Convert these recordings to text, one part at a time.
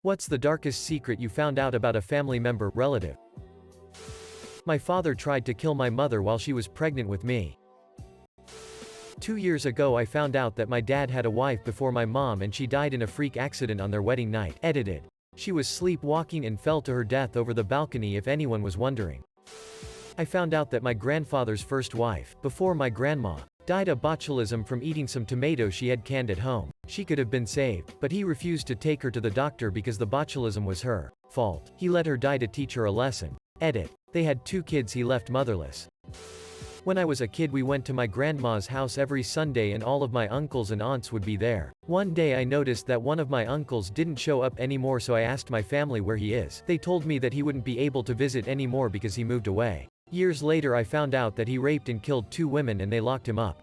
What's the darkest secret you found out about a family member, relative? My father tried to kill my mother while she was pregnant with me. 2 years ago I found out that my dad had a wife before my mom and she died in a freak accident on their wedding night. Edited. She was sleepwalking and fell to her death over the balcony, if anyone was wondering. I found out that my grandfather's first wife, before my grandma, died of botulism from eating some tomatoes she had canned at home. She could have been saved, but he refused to take her to the doctor because the botulism was her fault. He let her die to teach her a lesson. Edit. They had 2 kids he left motherless. When I was a kid we went to my grandma's house every Sunday and all of my uncles and aunts would be there. One day I noticed that one of my uncles didn't show up anymore, so I asked my family where he is. They told me that he wouldn't be able to visit anymore because he moved away. Years later I found out that he raped and killed 2 women and they locked him up.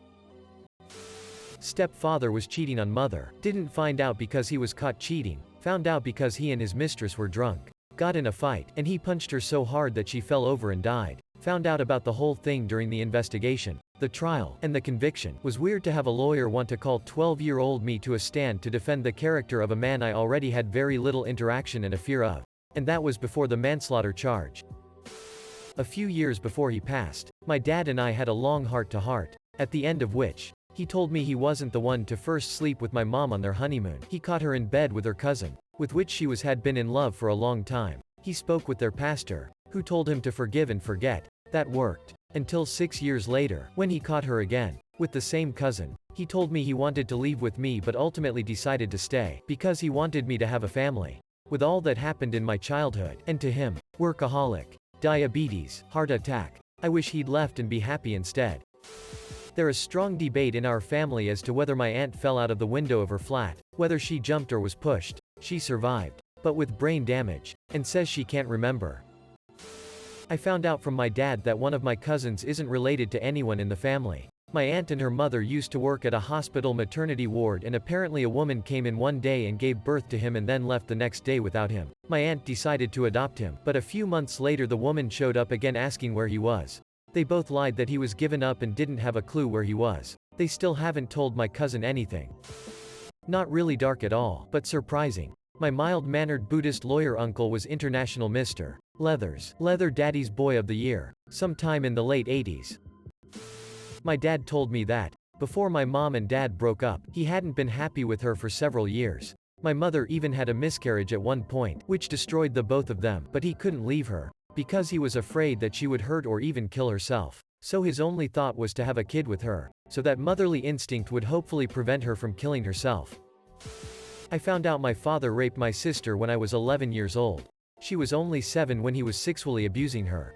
Stepfather was cheating on mother. Didn't find out because he was caught cheating. Found out because he and his mistress were drunk. Got in a fight, and he punched her so hard that she fell over and died. Found out about the whole thing during the investigation, the trial, and the conviction. Was weird to have a lawyer want to call 12-year-old me to a stand to defend the character of a man I already had very little interaction and a fear of. And that was before the manslaughter charge. A few years before he passed, my dad and I had a long heart-to-heart, at the end of which, he told me he wasn't the one to first sleep with my mom on their honeymoon. He caught her in bed with her cousin, with which she had been in love for a long time. He spoke with their pastor, who told him to forgive and forget. That worked. Until 6 years later, when he caught her again, with the same cousin. He told me he wanted to leave with me but ultimately decided to stay, because he wanted me to have a family. With all that happened in my childhood, and to him, workaholic, diabetes, heart attack, I wish he'd left and be happy instead. There is strong debate in our family as to whether my aunt fell out of the window of her flat, whether she jumped or was pushed. She survived, but with brain damage, and says she can't remember. I found out from my dad that one of my cousins isn't related to anyone in the family. My aunt and her mother used to work at a hospital maternity ward, and apparently a woman came in one day and gave birth to him and then left the next day without him. My aunt decided to adopt him, but a few months later the woman showed up again asking where he was. They both lied that he was given up and didn't have a clue where he was. They still haven't told my cousin anything. Not really dark at all, but surprising. My mild-mannered Buddhist lawyer uncle was International Mr. Leather Daddy's Boy of the Year, sometime in the late 80s. My dad told me that, before my mom and dad broke up, he hadn't been happy with her for several years. My mother even had a miscarriage at one point, which destroyed the both of them, but he couldn't leave her, because he was afraid that she would hurt or even kill herself. So his only thought was to have a kid with her, so that motherly instinct would hopefully prevent her from killing herself. I found out my father raped my sister when I was 11 years old. She was only 7 when he was sexually abusing her.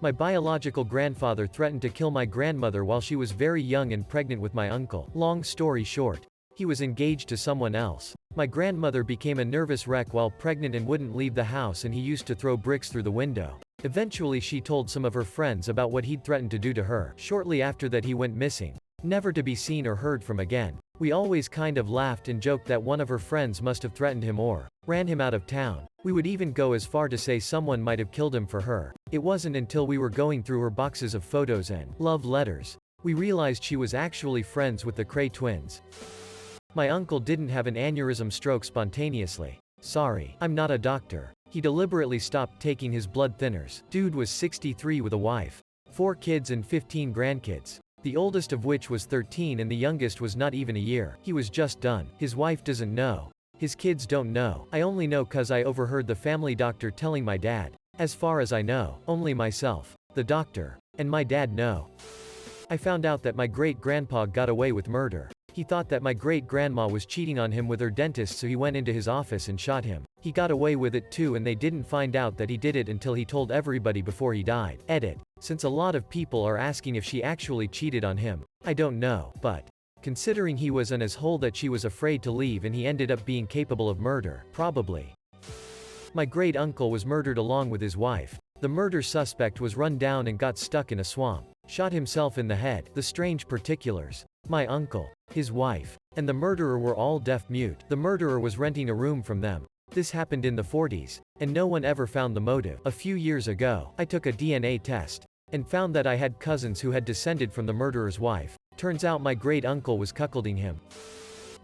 My biological grandfather threatened to kill my grandmother while she was very young and pregnant with my uncle. Long story short, he was engaged to someone else. My grandmother became a nervous wreck while pregnant and wouldn't leave the house, and he used to throw bricks through the window. Eventually she told some of her friends about what he'd threatened to do to her. Shortly after that he went missing, never to be seen or heard from again. We always kind of laughed and joked that one of her friends must have threatened him or ran him out of town. We would even go as far to say someone might have killed him for her. It wasn't until we were going through her boxes of photos and love letters, we realized she was actually friends with the Cray twins. My uncle didn't have an aneurysm stroke spontaneously. Sorry, I'm not a doctor. He deliberately stopped taking his blood thinners. Dude was 63 with a wife, 4 kids and 15 grandkids. The oldest of which was 13 and the youngest was not even a year. He was just done. His wife doesn't know. His kids don't know. I only know cause I overheard the family doctor telling my dad. As far as I know, only myself, the doctor, and my dad know. I found out that my great-grandpa got away with murder. He thought that my great-grandma was cheating on him with her dentist, so he went into his office and shot him. He got away with it too, and they didn't find out that he did it until he told everybody before he died. Edit. Since a lot of people are asking if she actually cheated on him, I don't know, but considering he was an asshole that she was afraid to leave and he ended up being capable of murder, probably. My great-uncle was murdered along with his wife. The murder suspect was run down and got stuck in a swamp. Shot himself in the head. The strange particulars. My uncle, his wife, and the murderer were all deaf-mute. The murderer was renting a room from them. This happened in the 40s, and no one ever found the motive. A few years ago, I took a DNA test, and found that I had cousins who had descended from the murderer's wife. Turns out my great-uncle was cuckolding him.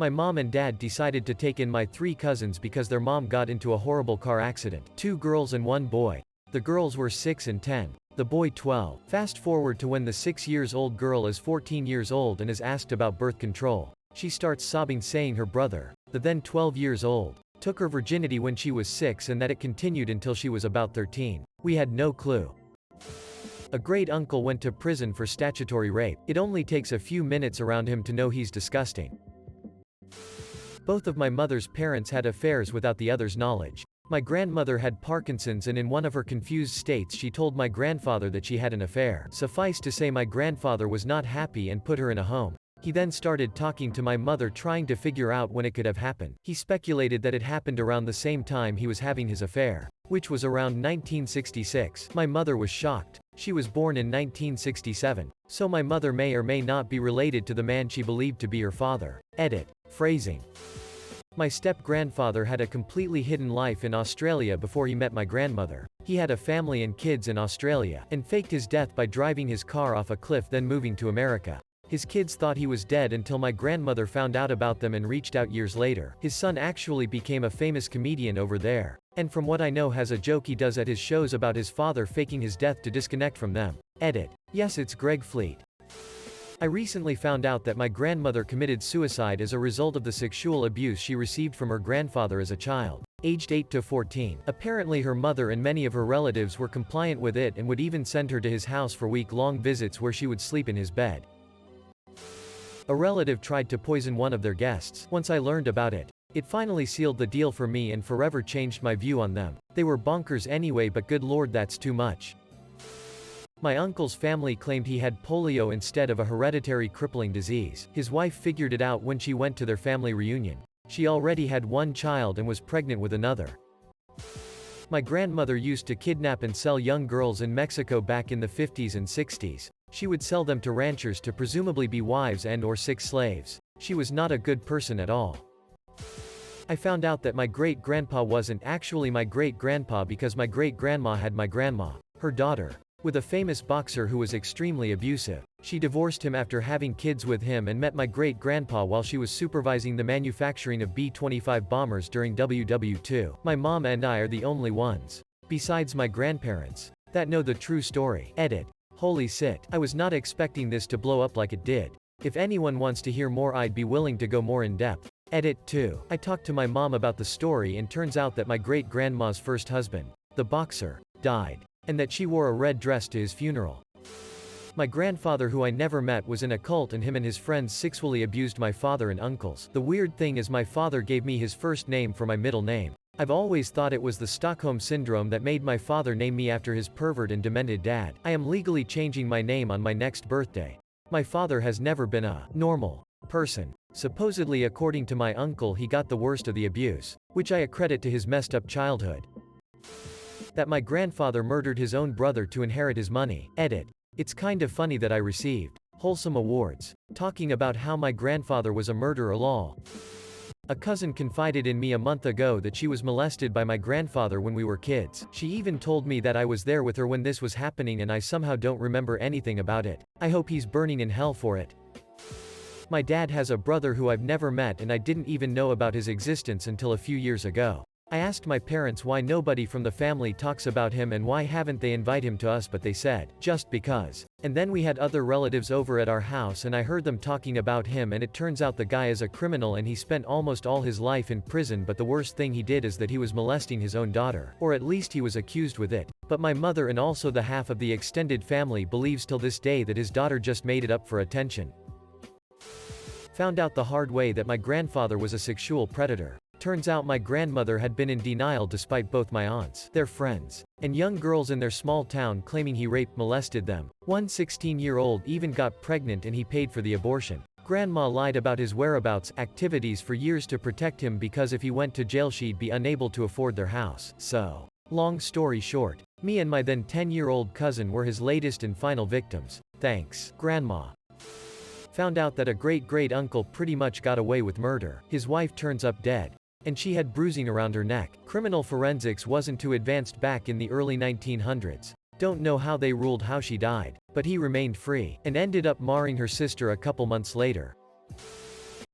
My mom and dad decided to take in my 3 cousins because their mom got into a horrible car accident. 2 girls and 1 boy. The girls were 6 and 10. The boy 12. Fast forward to when the 6-year-old girl is 14 years old and is asked about birth control. She starts sobbing, saying her brother, the then 12 years old, took her virginity when she was 6 and that it continued until she was about 13. We had no clue. A great uncle went to prison for statutory rape. It only takes a few minutes around him to know he's disgusting. Both of my mother's parents had affairs without the other's knowledge. My grandmother had Parkinson's, and in one of her confused states she told my grandfather that she had an affair. Suffice to say, my grandfather was not happy and put her in a home. He then started talking to my mother, trying to figure out when it could have happened. He speculated that it happened around the same time he was having his affair, which was around 1966. My mother was shocked. She was born in 1967, so my mother may or may not be related to the man she believed to be her father. Edit. Phrasing. My step-grandfather had a completely hidden life in Australia before he met my grandmother. He had a family and kids in Australia, and faked his death by driving his car off a cliff, then moving to America. His kids thought he was dead until my grandmother found out about them and reached out years later. His son actually became a famous comedian over there, and from what I know has a joke he does at his shows about his father faking his death to disconnect from them. Edit. Yes, it's Greg Fleet. I recently found out that my grandmother committed suicide as a result of the sexual abuse she received from her grandfather as a child, aged 8 to 14. Apparently her mother and many of her relatives were compliant with it and would even send her to his house for week-long visits where she would sleep in his bed. A relative tried to poison one of their guests. Once I learned about it, it finally sealed the deal for me and forever changed my view on them. They were bonkers anyway, but good lord, that's too much. My uncle's family claimed he had polio instead of a hereditary crippling disease. His wife figured it out when she went to their family reunion. She already had 1 child and was pregnant with another. My grandmother used to kidnap and sell young girls in Mexico back in the 50s and 60s. She would sell them to ranchers to presumably be wives and/or sick slaves. She was not a good person at all. I found out that my great-grandpa wasn't actually my great-grandpa because my great-grandma had my grandma, her daughter, with a famous boxer who was extremely abusive. She divorced him after having kids with him and met my great-grandpa while she was supervising the manufacturing of B-25 bombers during WW2. My mom and I are the only ones, besides my grandparents, that know the true story. Edit. Holy shit. I was not expecting this to blow up like it did. If anyone wants to hear more, I'd be willing to go more in depth. Edit 2. I talked to my mom about the story and turns out that my great-grandma's first husband, the boxer, died, and that she wore a red dress to his funeral. My grandfather, who I never met, was in a cult, and him and his friends sexually abused my father and uncles. The weird thing is my father gave me his first name for my middle name. I've always thought it was the Stockholm Syndrome that made my father name me after his pervert and demented dad. I am legally changing my name on my next birthday. My father has never been a normal person. Supposedly, according to my uncle, he got the worst of the abuse, which I accredit to his messed up childhood. That my grandfather murdered his own brother to inherit his money. Edit. It's kind of funny that I received wholesome awards talking about how my grandfather was a murderer. Lol. A cousin confided in me a month ago that she was molested by my grandfather when we were kids. She even told me that I was there with her when this was happening and I somehow don't remember anything about it. I hope he's burning in hell for it. My dad has a brother who I've never met, and I didn't even know about his existence until a few years ago. I asked my parents why nobody from the family talks about him and why haven't they invited him to us, but they said, just because. And then we had other relatives over at our house and I heard them talking about him, and it turns out the guy is a criminal and he spent almost all his life in prison, but the worst thing he did is that he was molesting his own daughter. Or at least he was accused with it. But my mother and also the half of the extended family believes till this day that his daughter just made it up for attention. Found out the hard way that my grandfather was a sexual predator. Turns out my grandmother had been in denial despite both my aunts, their friends, and young girls in their small town claiming he raped, molested them. One 16-year-old even got pregnant and he paid for the abortion. Grandma lied about his whereabouts, activities for years to protect him because if he went to jail she'd be unable to afford their house. So, long story short, me and my then 10-year-old cousin were his latest and final victims. Thanks, Grandma. Found out that a great-great-uncle pretty much got away with murder. His wife turns up dead, and she had bruising around her neck. Criminal forensics wasn't too advanced back in the early 1900s. Don't know how they ruled how she died, but he remained free, and ended up marrying her sister a couple months later.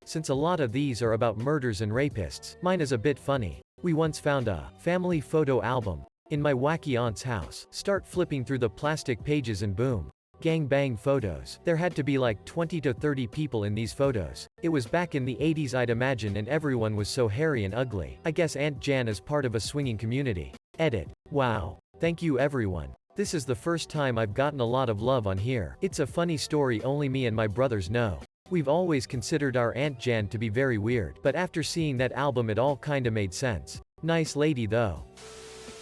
since a lot of these are about murders and rapists. Mine is a bit funny. We once found a family photo album in my wacky aunt's house. Start flipping through the plastic pages and boom. Gang-bang photos. There had to be like 20 to 30 people in these photos. It was back in the 80s I'd imagine, and everyone was so hairy and ugly. I guess Aunt Jan is part of a swinging community. Edit. Wow. Thank you everyone. This is the first time I've gotten a lot of love on here. It's a funny story only me and my brothers know. We've always considered our Aunt Jan to be very weird, but after seeing that album it all kinda made sense. Nice lady though.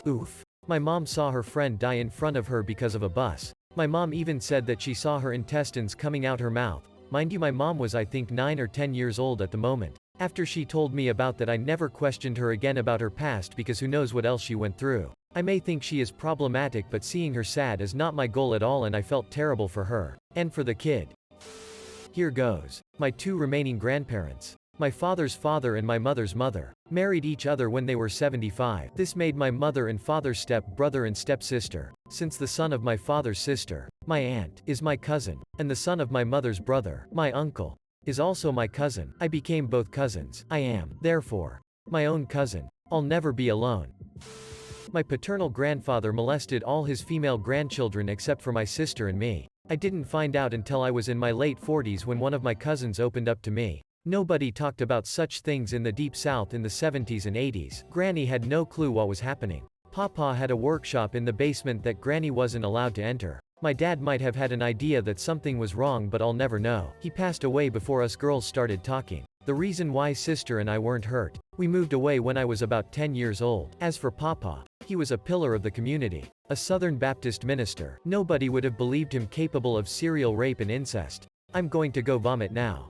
Oof. My mom saw her friend die in front of her because of a bus. My mom even said that she saw her intestines coming out her mouth. Mind you, my mom was I think 9 or 10 years old at the moment. After she told me about that, I never questioned her again about her past because who knows what else she went through. I may think she is problematic, but seeing her sad is not my goal at all, and I felt terrible for her. And for the kid. Here goes. My 2 remaining grandparents. My father's father and my mother's mother married each other when they were 75. This made my mother and father's step-brother and step-sister. Since the son of my father's sister, my aunt, is my cousin, and the son of my mother's brother, my uncle, is also my cousin, I became both cousins. I am, therefore, my own cousin. I'll never be alone. My paternal grandfather molested all his female grandchildren except for my sister and me. I didn't find out until I was in my late 40s when one of my cousins opened up to me. Nobody talked about such things in the Deep South in the 70s and 80s. Granny had no clue what was happening. Papa had a workshop in the basement that Granny wasn't allowed to enter. My dad might have had an idea that something was wrong, but I'll never know. He passed away before us girls started talking. The reason why sister and I weren't hurt. We moved away when I was about 10 years old. As for Papa, he was a pillar of the community. A Southern Baptist minister. Nobody would have believed him capable of serial rape and incest. I'm going to go vomit now.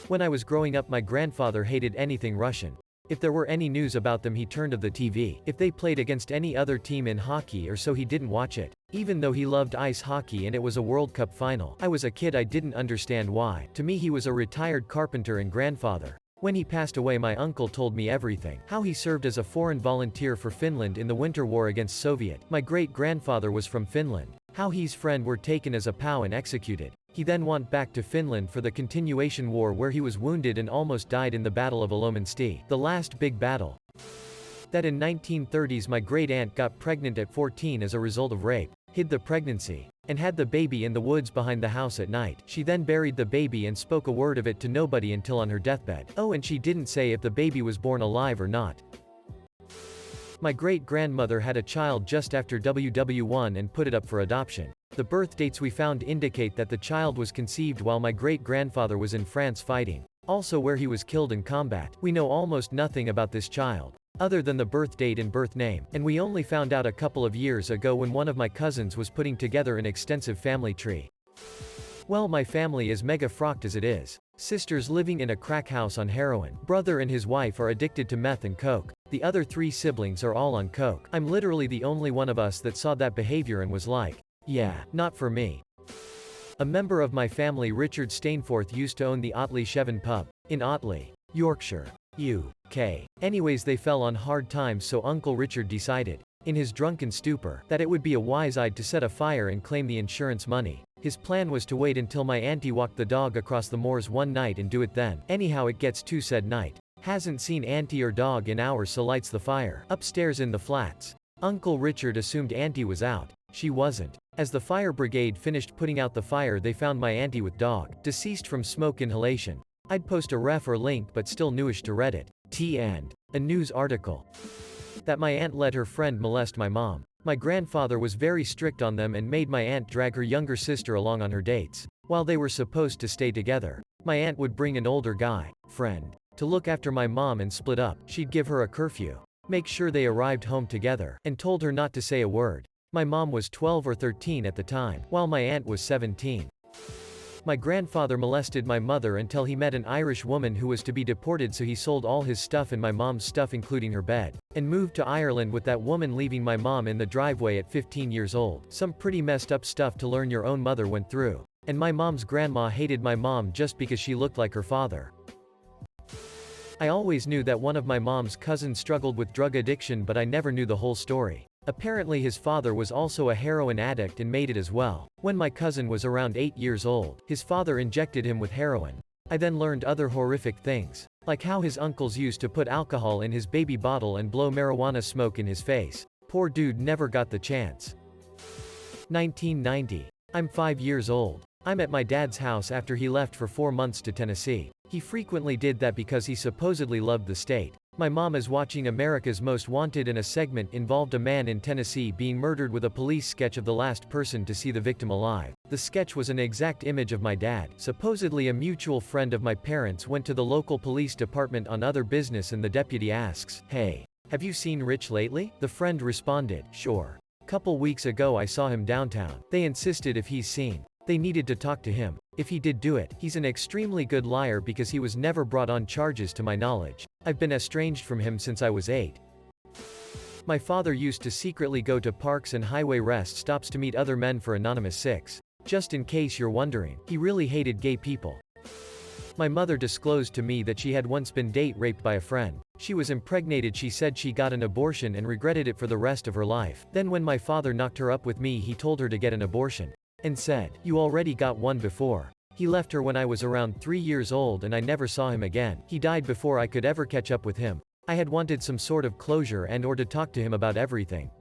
When I was growing up, my grandfather hated anything Russian. If there were any news about them, he turned off the TV. If they played against any other team in hockey or so, he didn't watch it. Even though he loved ice hockey and it was a World Cup final. I was a kid, I didn't understand why. To me, he was a retired carpenter and grandfather. When he passed away, my uncle told me everything. How he served as a foreign volunteer for Finland in the Winter War against Soviet. My great-grandfather was from Finland. How his friend were taken as a POW and executed. He then went back to Finland for the continuation war, where he was wounded and almost died in the Battle of Ilomantsi, the last big battle. That in 1930s my great-aunt got pregnant at 14 as a result of rape, hid the pregnancy, and had the baby in the woods behind the house at night. She then buried the baby and spoke a word of it to nobody until on her deathbed. Oh, and she didn't say if the baby was born alive or not. My great-grandmother had a child just after WW1 and put it up for adoption. The birth dates we found indicate that the child was conceived while my great-grandfather was in France fighting, also where he was killed in combat. We know almost nothing about this child, other than the birth date and birth name, and we only found out a couple of years ago when one of my cousins was putting together an extensive family tree. Well, my family is mega frocked as it is. Sisters living in a crack house on heroin. Brother and his wife are addicted to meth and coke. The other 3 siblings are all on coke. I'm literally the only one of us that saw that behavior and was like, yeah, not for me. A member of my family, Richard Stainforth, used to own the Otley Cheven pub in Otley, Yorkshire, UK. Anyways, they fell on hard times, so Uncle Richard decided, in his drunken stupor, that it would be a wise idea to set a fire and claim the insurance money. His plan was to wait until my auntie walked the dog across the moors one night and do it then. Anyhow, it gets to said night. Hasn't seen auntie or dog in hours, so lights the fire upstairs in the flats. Uncle Richard assumed auntie was out. She wasn't. As the fire brigade finished putting out the fire, they found my auntie with dog, deceased from smoke inhalation. I'd post a ref or link, but still newish to Reddit. And a news article that my aunt let her friend molest my mom. My grandfather was very strict on them and made my aunt drag her younger sister along on her dates. While they were supposed to stay together, my aunt would bring an older guy, friend, to look after my mom and split up. She'd give her a curfew, make sure they arrived home together, and told her not to say a word. My mom was 12 or 13 at the time, while my aunt was 17. My grandfather molested my mother until he met an Irish woman who was to be deported, so he sold all his stuff and my mom's stuff, including her bed, and moved to Ireland with that woman, leaving my mom in the driveway at 15 years old. Some pretty messed up stuff to learn your own mother went through. And my mom's grandma hated my mom just because she looked like her father. I always knew that one of my mom's cousins struggled with drug addiction, but I never knew the whole story. Apparently his father was also a heroin addict and made it as well. When my cousin was around 8 years old, his father injected him with heroin. I then learned other horrific things, like how his uncles used to put alcohol in his baby bottle and blow marijuana smoke in his face. Poor dude never got the chance. 1990. I'm 5 years old. I'm at my dad's house after he left for 4 months to Tennessee. He frequently did that because he supposedly loved the state. My mom is watching America's Most Wanted and a segment involved a man in Tennessee being murdered with a police sketch of the last person to see the victim alive. The sketch was an exact image of my dad. Supposedly a mutual friend of my parents went to the local police department on other business and the deputy asks, "Hey, have you seen Rich lately?" The friend responded, "Sure. Couple weeks ago I saw him downtown." They insisted if he's seen. They needed to talk to him. If he did do it, he's an extremely good liar because he was never brought on charges to my knowledge. I've been estranged from him since I was 8. My father used to secretly go to parks and highway rest stops to meet other men for anonymous sex. Just in case you're wondering, he really hated gay people. My mother disclosed to me that she had once been date raped by a friend. She was impregnated. She said she got an abortion and regretted it for the rest of her life. Then when my father knocked her up with me, he told her to get an abortion. And said, "You already got one before." He left her when I was around 3 years old and I never saw him again. He died before I could ever catch up with him. I had wanted some sort of closure and or to talk to him about everything.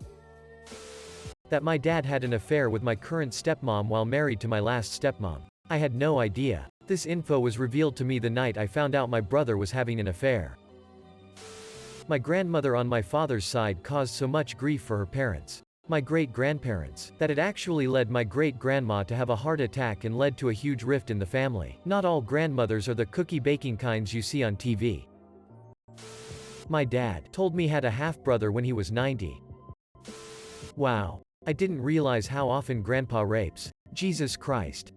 That my dad had an affair with my current stepmom while married to my last stepmom. I had no idea. This info was revealed to me the night I found out my brother was having an affair. My grandmother on my father's side caused so much grief for her parents, my great-grandparents, that it actually led my great-grandma to have a heart attack and led to a huge rift in the family. Not all grandmothers are the cookie-baking kinds you see on TV. My dad told me had a half-brother when he was 90. Wow. I didn't realize how often grandpa rapes. Jesus Christ.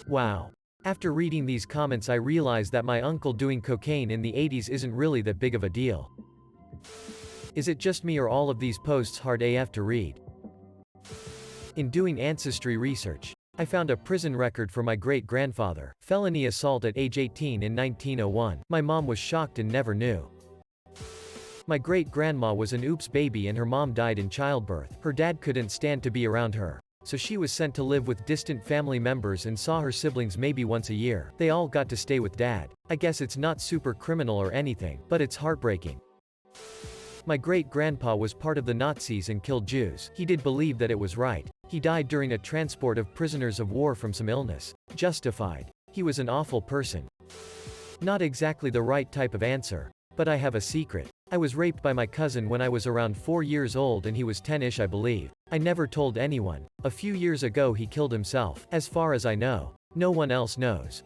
Wow. After reading these comments I realized that my uncle doing cocaine in the 80s isn't really that big of a deal. Is it just me or all of these posts hard AF to read? In doing ancestry research, I found a prison record for my great-grandfather, felony assault at age 18 in 1901. My mom was shocked and never knew. My great-grandma was an oops baby and her mom died in childbirth. Her dad couldn't stand to be around her, so she was sent to live with distant family members and saw her siblings maybe once a year. They all got to stay with dad. I guess it's not super criminal or anything, but it's heartbreaking. My great-grandpa was part of the Nazis and killed Jews. He did believe that it was right. He died during a transport of prisoners of war from some illness. Justified. He was an awful person. Not exactly the right type of answer. But I have a secret. I was raped by my cousin when I was around 4 years old and he was 10-ish I believe. I never told anyone. A few years ago he killed himself. As far as I know. No one else knows.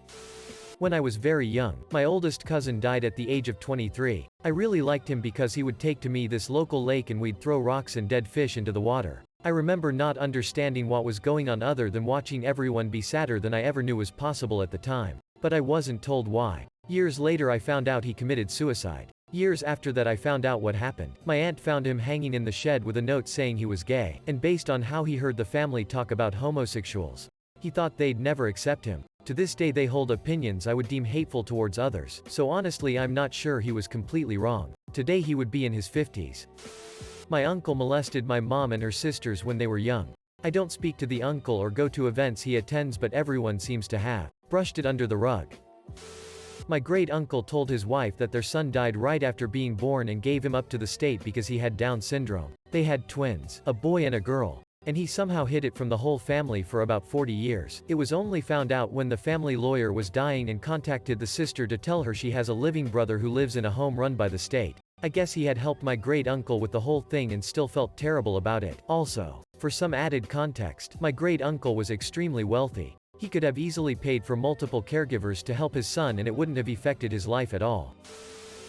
When I was very young, my oldest cousin died at the age of 23. I really liked him because he would take to me this local lake and we'd throw rocks and dead fish into the water. I remember not understanding what was going on other than watching everyone be sadder than I ever knew was possible at the time. But I wasn't told why. Years later I found out he committed suicide. Years after that I found out what happened. My aunt found him hanging in the shed with a note saying he was gay, and based on how he heard the family talk about homosexuals, he thought they'd never accept him. To this day they hold opinions I would deem hateful towards others, so honestly I'm not sure he was completely wrong. Today he would be in his 50s. My uncle molested my mom and her sisters when they were young. I don't speak to the uncle or go to events he attends, but everyone seems to have brushed it under the rug. My great-uncle told his wife that their son died right after being born and gave him up to the state because he had Down syndrome. They had twins, a boy and a girl. And he somehow hid it from the whole family for about 40 years. It was only found out when the family lawyer was dying and contacted the sister to tell her she has a living brother who lives in a home run by the state. I guess he had helped my great-uncle with the whole thing and still felt terrible about it. Also, for some added context, my great-uncle was extremely wealthy. He could have easily paid for multiple caregivers to help his son and it wouldn't have affected his life at all.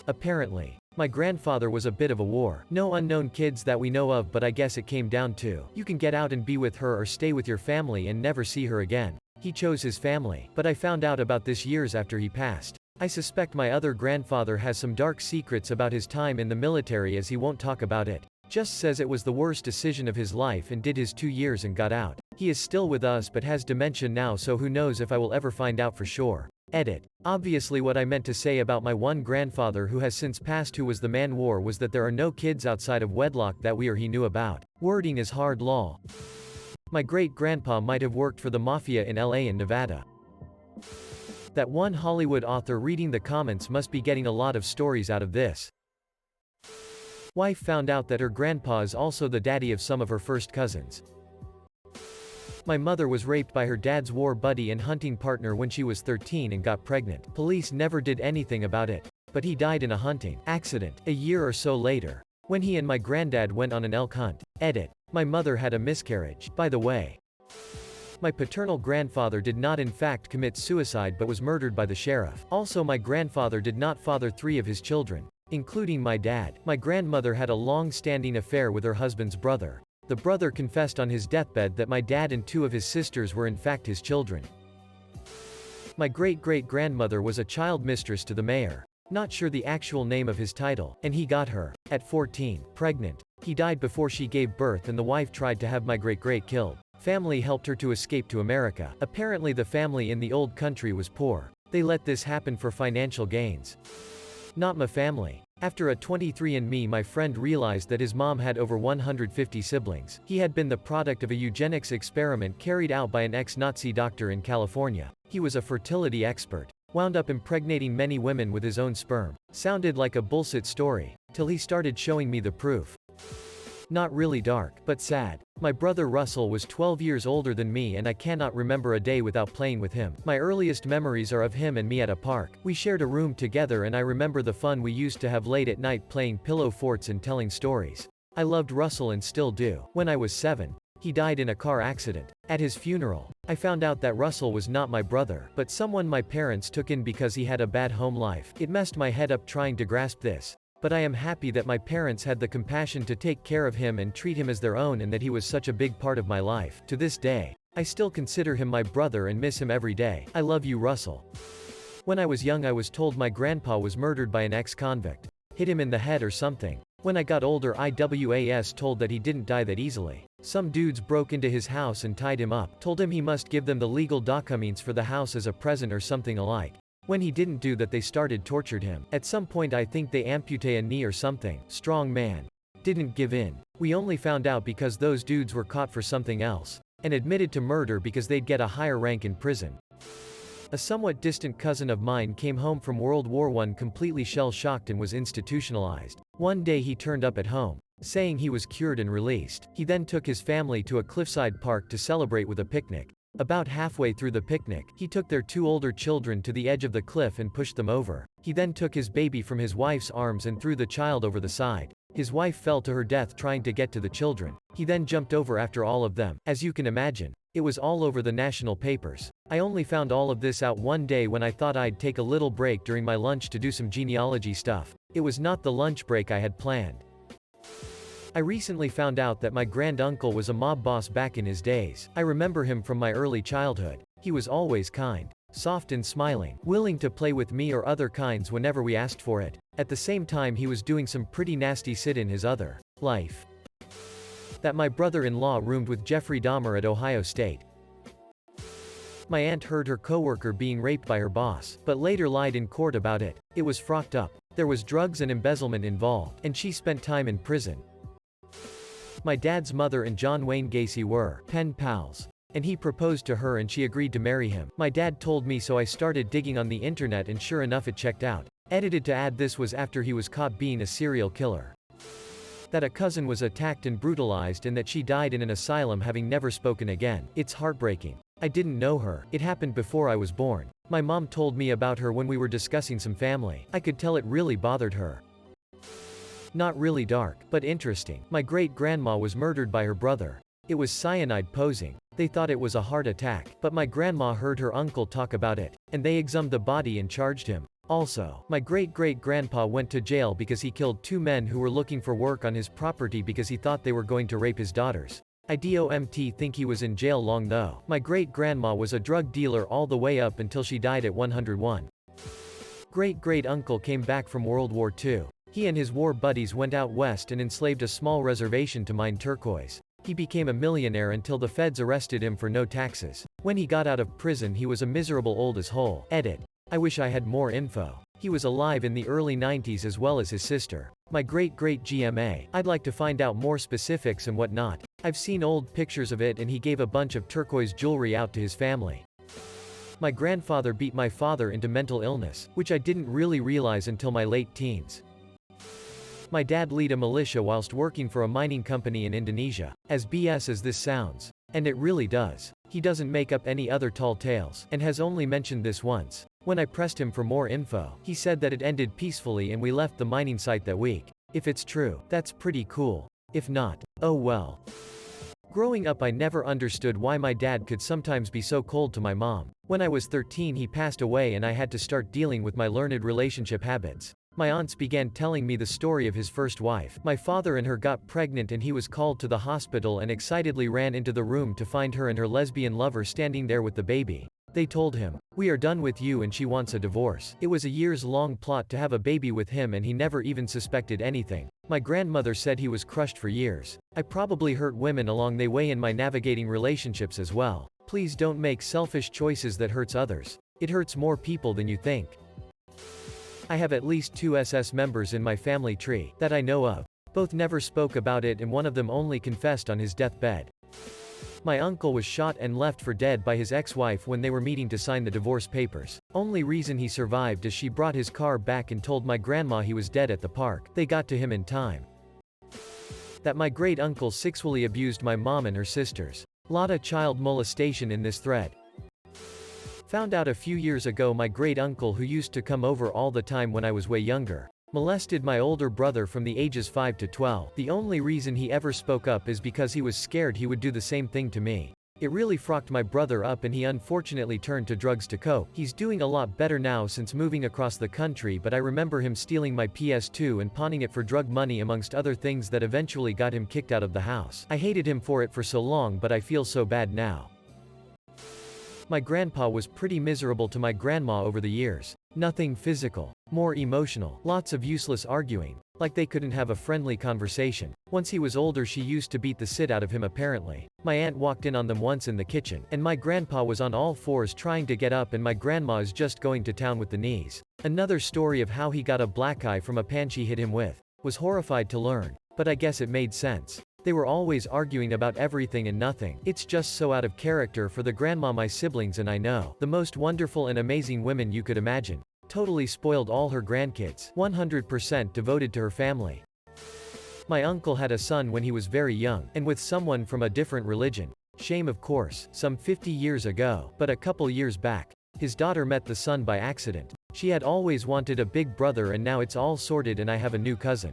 Apparently, my grandfather was a bit of a war. No unknown kids that we know of, but I guess it came down to, you can get out and be with her or stay with your family and never see her again. He chose his family, but I found out about this years after he passed. I suspect my other grandfather has some dark secrets about his time in the military as he won't talk about it. Just says it was the worst decision of his life and did his 2 years and got out. He is still with us but has dementia now, so who knows if I will ever find out for sure. Edit. Obviously what I meant to say about my one grandfather who has since passed who was the man war was that there are no kids outside of wedlock that we or he knew about. Wording is hard law. My great-grandpa might have worked for the mafia in LA and Nevada. That one Hollywood author reading the comments must be getting a lot of stories out of this. Wife found out that her grandpa is also the daddy of some of her first cousins. My mother was raped by her dad's war buddy and hunting partner when she was 13 and got pregnant. Police never did anything about it. But he died in a hunting accident a year or so later, when he and my granddad went on an elk hunt. Edit. My mother had a miscarriage, by the way. My paternal grandfather did not in fact commit suicide but was murdered by the sheriff. Also, my grandfather did not father 3 of his children, including my dad. My grandmother had a long-standing affair with her husband's brother. The brother confessed on his deathbed that my dad and 2 of his sisters were in fact his children. My great-great-grandmother was a child mistress to the mayor. Not sure the actual name of his title, and he got her, at 14, pregnant. He died before she gave birth and the wife tried to have my great-great killed. Family helped her to escape to America. Apparently the family in the old country was poor. They let this happen for financial gains. Not my family. After a 23andMe, my friend realized that his mom had over 150 siblings. He had been the product of a eugenics experiment carried out by an ex-Nazi doctor in California. He was a fertility expert. Wound up impregnating many women with his own sperm. Sounded like a bullshit story, till he started showing me the proof. Not really dark, but sad. My brother Russell was 12 years older than me and I cannot remember a day without playing with him. My earliest memories are of him and me at a park. We shared a room together and I remember the fun we used to have late at night playing pillow forts and telling stories. I loved Russell and still do. When I was 7, he died in a car accident. At his funeral, I found out that Russell was not my brother, but someone my parents took in because he had a bad home life. It messed my head up trying to grasp this. But I am happy that my parents had the compassion to take care of him and treat him as their own and that he was such a big part of my life. To this day, I still consider him my brother and miss him every day. I love you, Russell. When I was young I was told my grandpa was murdered by an ex-convict. Hit him in the head or something. When I got older I was told that he didn't die that easily. Some dudes broke into his house and tied him up. Told him he must give them the legal documents for the house as a present or something alike. When he didn't do that they started tortured him. At some point I think they amputate a knee or something. Strong man. Didn't give in. We only found out because those dudes were caught for something else. And admitted to murder because they'd get a higher rank in prison. A somewhat distant cousin of mine came home from World War I completely shell-shocked and was institutionalized. One day he turned up at home, saying he was cured and released. He then took his family to a cliffside park to celebrate with a picnic. About halfway through the picnic, he took their 2 older children to the edge of the cliff and pushed them over. He then took his baby from his wife's arms and threw the child over the side. His wife fell to her death trying to get to the children. He then jumped over after all of them. As you can imagine, it was all over the national papers. I only found all of this out one day when I thought I'd take a little break during my lunch to do some genealogy stuff. It was not the lunch break I had planned. I recently found out that my granduncle was a mob boss back in his days. I remember him from my early childhood. He was always kind, soft and smiling, willing to play with me or other kinds whenever we asked for it. At the same time he was doing some pretty nasty shit in his other life. That my brother-in-law roomed with Jeffrey Dahmer at Ohio State. My aunt heard her coworker being raped by her boss, but later lied in court about it. It was frocked up. There was drugs and embezzlement involved, and she spent time in prison. My dad's mother and John Wayne Gacy were pen pals. And he proposed to her and she agreed to marry him. My dad told me, so I started digging on the internet and sure enough it checked out. Edited to add this was after he was caught being a serial killer. That a cousin was attacked and brutalized and that she died in an asylum having never spoken again. It's heartbreaking. I didn't know her. It happened before I was born. My mom told me about her when we were discussing some family. I could tell it really bothered her. Not really dark, but interesting. My great-grandma was murdered by her brother. It was cyanide poisoning. They thought it was a heart attack, but my grandma heard her uncle talk about it, and they exhumed the body and charged him. Also, my great-great-grandpa went to jail because he killed 2 men who were looking for work on his property because he thought they were going to rape his daughters. I don't think he was in jail long though. My great-grandma was a drug dealer all the way up until she died at 101. Great-great-uncle came back from World War II. He and his war buddies went out west and enslaved a small reservation to mine turquoise. He became a millionaire until the feds arrested him for no taxes. When he got out of prison he was a miserable old as hole. Edit. I wish I had more info. He was alive in the early 90s as well as his sister. My great-great-GMA. I'd like to find out more specifics and whatnot. I've seen old pictures of it and he gave a bunch of turquoise jewelry out to his family. My grandfather beat my father into mental illness, which I didn't really realize until my late teens. My dad led a militia whilst working for a mining company in Indonesia. As BS as this sounds. And it really does. He doesn't make up any other tall tales, and has only mentioned this once. When I pressed him for more info, he said that it ended peacefully and we left the mining site that week. If it's true, that's pretty cool. If not, oh well. Growing up, I never understood why my dad could sometimes be so cold to my mom. When I was 13, he passed away and I had to start dealing with my learned relationship habits. My aunts began telling me the story of his first wife. My father and her got pregnant and he was called to the hospital and excitedly ran into the room to find her and her lesbian lover standing there with the baby. They told him, "We are done with you and she wants a divorce." It was a years-long plot to have a baby with him and he never even suspected anything. My grandmother said he was crushed for years. I probably hurt women along the way in my navigating relationships as well. Please don't make selfish choices that hurts others. It hurts more people than you think. I have at least 2 SS members in my family tree that I know of. Both never spoke about it and one of them only confessed on his deathbed. My uncle was shot and left for dead by his ex-wife when they were meeting to sign the divorce papers. Only reason he survived is she brought his car back and told my grandma he was dead at the park. They got to him in time. That my great uncle sexually abused my mom and her sisters. Lotta child molestation in this thread. Found out a few years ago my great uncle, who used to come over all the time when I was way younger, molested my older brother from the ages 5 to 12. The only reason he ever spoke up is because he was scared he would do the same thing to me. It really frocked my brother up and he unfortunately turned to drugs to cope. He's doing a lot better now since moving across the country, but I remember him stealing my PS2 and pawning it for drug money amongst other things that eventually got him kicked out of the house. I hated him for it for so long, but I feel so bad now. My grandpa was pretty miserable to my grandma over the years. Nothing physical. More emotional. Lots of useless arguing. Like they couldn't have a friendly conversation. Once he was older, she used to beat the shit out of him apparently. My aunt walked in on them once in the kitchen, and my grandpa was on all fours trying to get up and my grandma is just going to town with the knees. Another story of how he got a black eye from a pan she hit him with. Was horrified to learn. But I guess it made sense. They were always arguing about everything and nothing. It's just so out of character for the grandma my siblings and I know. The most wonderful and amazing women you could imagine. Totally spoiled all her grandkids. 100% devoted to her family. My uncle had a son when he was very young, and with someone from a different religion. Shame of course, some 50 years ago, but a couple years back. His daughter met the son by accident. She had always wanted a big brother and now it's all sorted and I have a new cousin.